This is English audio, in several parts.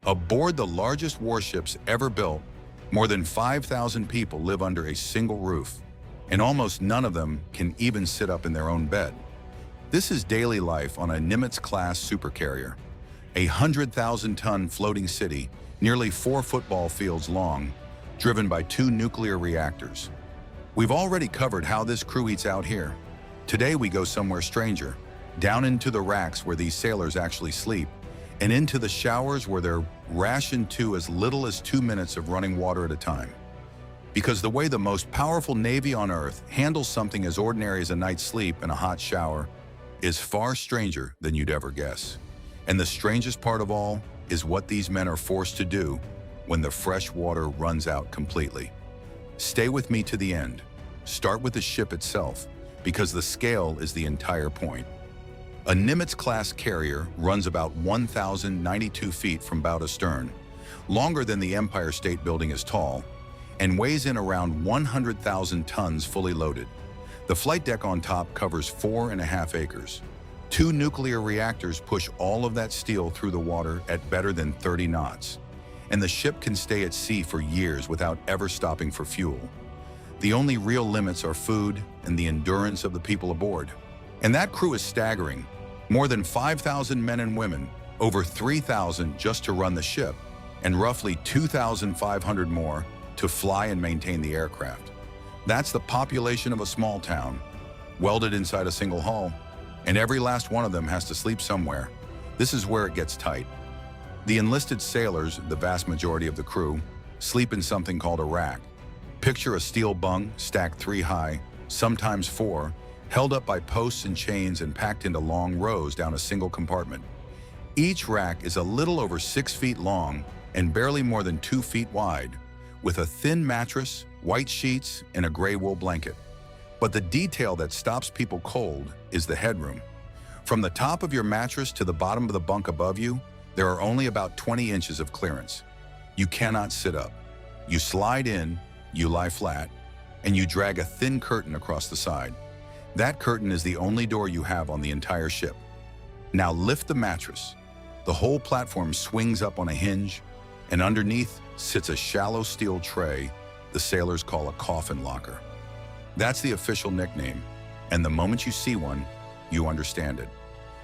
Aboard the largest warships ever built, more than 5,000 people live under a single roof, and almost none of them can even sit up in their own bed. This is daily life on a Nimitz-class supercarrier, a 100,000-ton floating city nearly 4 football fields long, driven by 2 nuclear reactors. We've already covered how this crew eats out here. Today we go somewhere stranger, down into the racks where these sailors actually sleep, and into the showers where they're rationed to as little as 2 minutes of running water at a time. Because the way the most powerful Navy on Earth handles something as ordinary as a night's sleep and a hot shower is far stranger than you'd ever guess. And the strangest part of all is what these men are forced to do when the fresh water runs out completely. Stay with me to the end. Start with the ship itself, because the scale is the entire point. A Nimitz-class carrier runs about 1,092 feet from bow to stern, longer than the Empire State Building is tall, and weighs in around 100,000 tons fully loaded. The flight deck on top covers 4.5 acres. 2 nuclear reactors push all of that steel through the water at better than 30 knots, and the ship can stay at sea for years without ever stopping for fuel. The only real limits are food and the endurance of the people aboard. And that crew is staggering. More than 5,000 men and women, over 3,000 just to run the ship, and roughly 2,500 more to fly and maintain the aircraft. That's the population of a small town, welded inside a single hull, and every last one of them has to sleep somewhere. This is where it gets tight. The enlisted sailors, the vast majority of the crew, sleep in something called a rack. Picture a steel bunk stacked 3 high, sometimes 4, held up by posts and chains and packed into long rows down a single compartment. Each rack is a little over 6 feet long and barely more than 2 feet wide, with a thin mattress, white sheets, and a gray wool blanket. But the detail that stops people cold is the headroom. From the top of your mattress to the bottom of the bunk above you, there are only about 20 inches of clearance. You cannot sit up. You slide in, you lie flat, and you drag a thin curtain across the side. That curtain is the only door you have on the entire ship. Now lift the mattress. The whole platform swings up on a hinge, and underneath sits a shallow steel tray the sailors call a coffin locker. That's the official nickname, and the moment you see one, you understand it.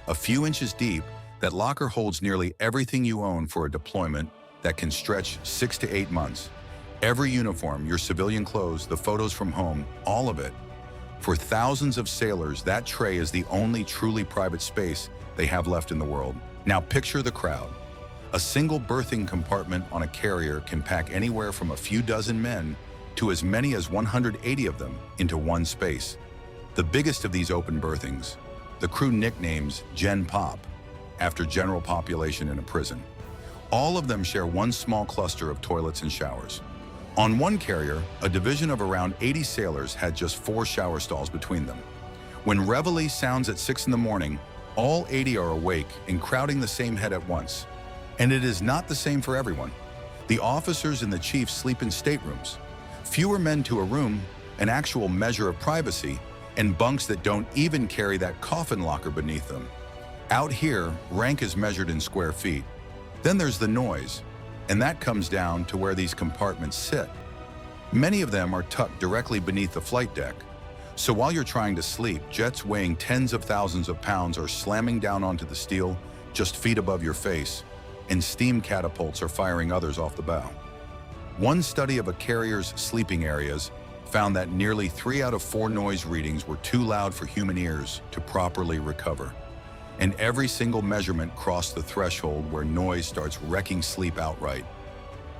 A few inches deep, that locker holds nearly everything you own for a deployment that can stretch 6 to 8 months. Every uniform, your civilian clothes, the photos from home, all of it. For thousands of sailors, that tray is the only truly private space they have left in the world. Now picture the crowd. A single berthing compartment on a carrier can pack anywhere from a few dozen men to as many as 180 of them into one space. The biggest of these open berthings, the crew nicknames Gen Pop, after general population in a prison. All of them share one small cluster of toilets and showers. On one carrier, a division of around 80 sailors had just 4 shower stalls between them. When reveille sounds at 6 in the morning, all 80 are awake and crowding the same head at once. And it is not the same for everyone. The officers and the chiefs sleep in staterooms. Fewer men to a room, an actual measure of privacy, and bunks that don't even carry that coffin locker beneath them. Out here, rank is measured in square feet. Then there's the noise, and that comes down to where these compartments sit. Many of them are tucked directly beneath the flight deck. So while you're trying to sleep, jets weighing tens of thousands of pounds are slamming down onto the steel just feet above your face, and steam catapults are firing others off the bow. One study of a carrier's sleeping areas found that nearly 3 out of 4 noise readings were too loud for human ears to properly recover. And every single measurement crossed the threshold where noise starts wrecking sleep outright.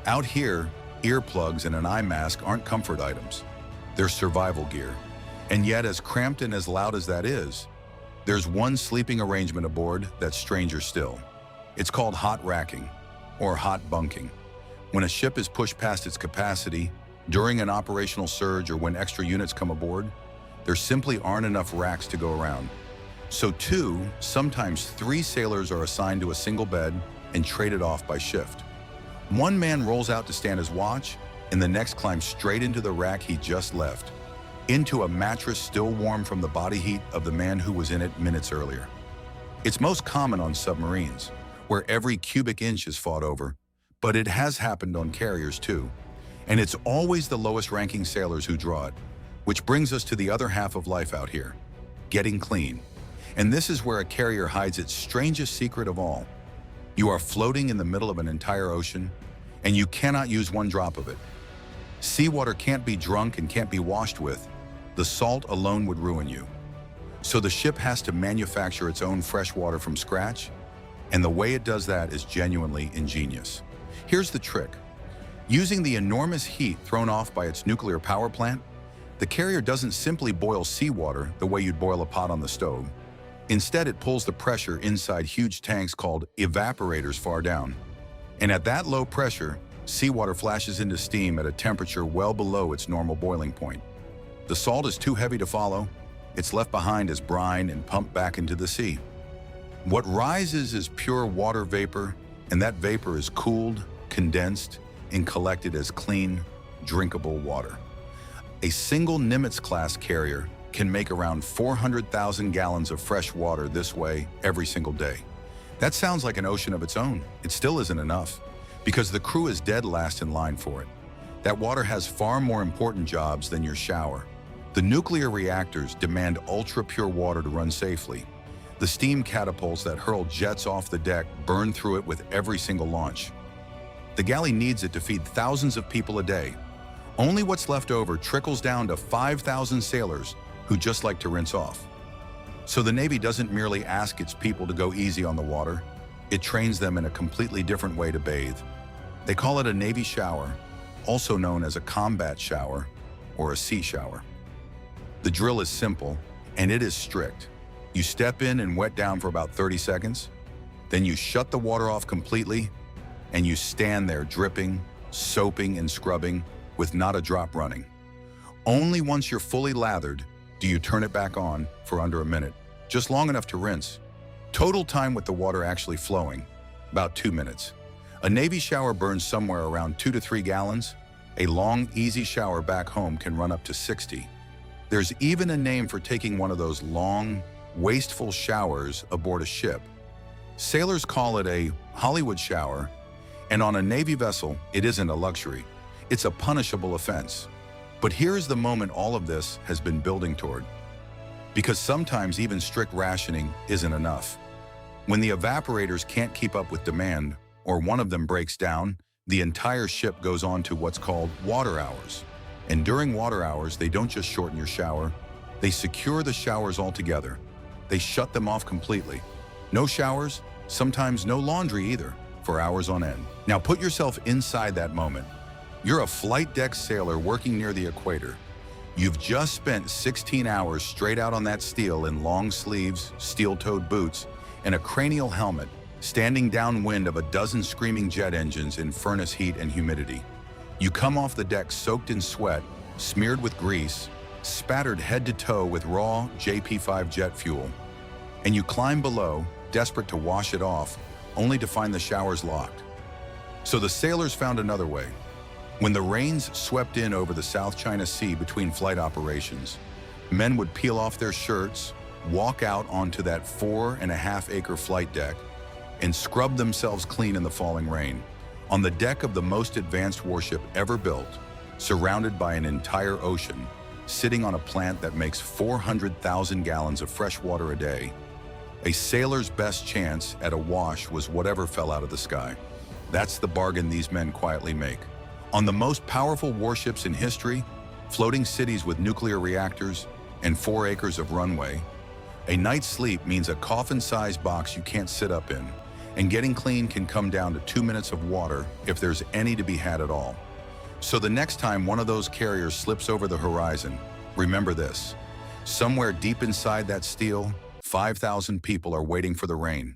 Out here, earplugs and an eye mask aren't comfort items. They're survival gear. And yet, as cramped and as loud as that is, there's one sleeping arrangement aboard that's stranger still. It's called hot racking, or hot bunking. When a ship is pushed past its capacity, during an operational surge or when extra units come aboard, there simply aren't enough racks to go around. So 2, sometimes 3 sailors are assigned to a single bed and traded off by shift. One man rolls out to stand his watch, and the next climbs straight into the rack he just left, into a mattress still warm from the body heat of the man who was in it minutes earlier. It's most common on submarines, where every cubic inch is fought over, But it has happened on carriers too. And it's always the lowest-ranking sailors who draw it, which brings us to the other half of life out here, getting clean. And this is where a carrier hides its strangest secret of all. You are floating in the middle of an entire ocean, and you cannot use one drop of it. Seawater can't be drunk and can't be washed with. The salt alone would ruin you. So the ship has to manufacture its own fresh water from scratch, and the way it does that is genuinely ingenious. Here's the trick. Using the enormous heat thrown off by its nuclear power plant, the carrier doesn't simply boil seawater the way you'd boil a pot on the stove. Instead, it pulls the pressure inside huge tanks called evaporators far down. And at that low pressure, seawater flashes into steam at a temperature well below its normal boiling point. The salt is too heavy to follow. It's left behind as brine and pumped back into the sea. What rises is pure water vapor, and that vapor is cooled, condensed, and collected as clean, drinkable water. A single Nimitz-class carrier can make around 400,000 gallons of fresh water this way every single day. That sounds like an ocean of its own. It still isn't enough, because the crew is dead last in line for it. That water has far more important jobs than your shower. The nuclear reactors demand ultra-pure water to run safely. The steam catapults that hurl jets off the deck burn through it with every single launch. The galley needs it to feed thousands of people a day. Only what's left over trickles down to 5,000 sailors who just like to rinse off. So the Navy doesn't merely ask its people to go easy on the water, it trains them in a completely different way to bathe. They call it a Navy shower, also known as a combat shower or a sea shower. The drill is simple, and it is strict. You step in and wet down for about 30 seconds, then you shut the water off completely, and you stand there dripping, soaping, and scrubbing with not a drop running. Only once you're fully lathered do you turn it back on for under a minute, just long enough to rinse. Total time with the water actually flowing, about 2 minutes. A Navy shower burns somewhere around 2 to 3 gallons. A long, easy shower back home can run up to 60. There's even a name for taking one of those long, wasteful showers aboard a ship. Sailors call it a Hollywood shower, and on a Navy vessel, it isn't a luxury. It's a punishable offense. But here's the moment all of this has been building toward. Because sometimes even strict rationing isn't enough. When the evaporators can't keep up with demand, or one of them breaks down, the entire ship goes on to what's called water hours. And during water hours, they don't just shorten your shower, they secure the showers altogether. They shut them off completely. No showers, sometimes no laundry either, for hours on end. Now put yourself inside that moment. You're a flight deck sailor working near the equator. You've just spent 16 hours straight out on that steel in long sleeves, steel-toed boots, and a cranial helmet, standing downwind of a dozen screaming jet engines in furnace heat and humidity. You come off the deck soaked in sweat, smeared with grease, spattered head to toe with raw JP5 jet fuel. And you climb below, desperate to wash it off, only to find the showers locked. So the sailors found another way. When the rains swept in over the South China Sea between flight operations, men would peel off their shirts, walk out onto that 4.5-acre flight deck, and scrub themselves clean in the falling rain, on the deck of the most advanced warship ever built, surrounded by an entire ocean, sitting on a plant that makes 400,000 gallons of fresh water a day. A sailor's best chance at a wash was whatever fell out of the sky. That's the bargain these men quietly make. On the most powerful warships in history, floating cities with nuclear reactors, and 4 acres of runway, a night's sleep means a coffin-sized box you can't sit up in, and getting clean can come down to 2 minutes of water if there's any to be had at all. So the next time one of those carriers slips over the horizon, remember this. Somewhere deep inside that steel, 5,000 people are waiting for the rain.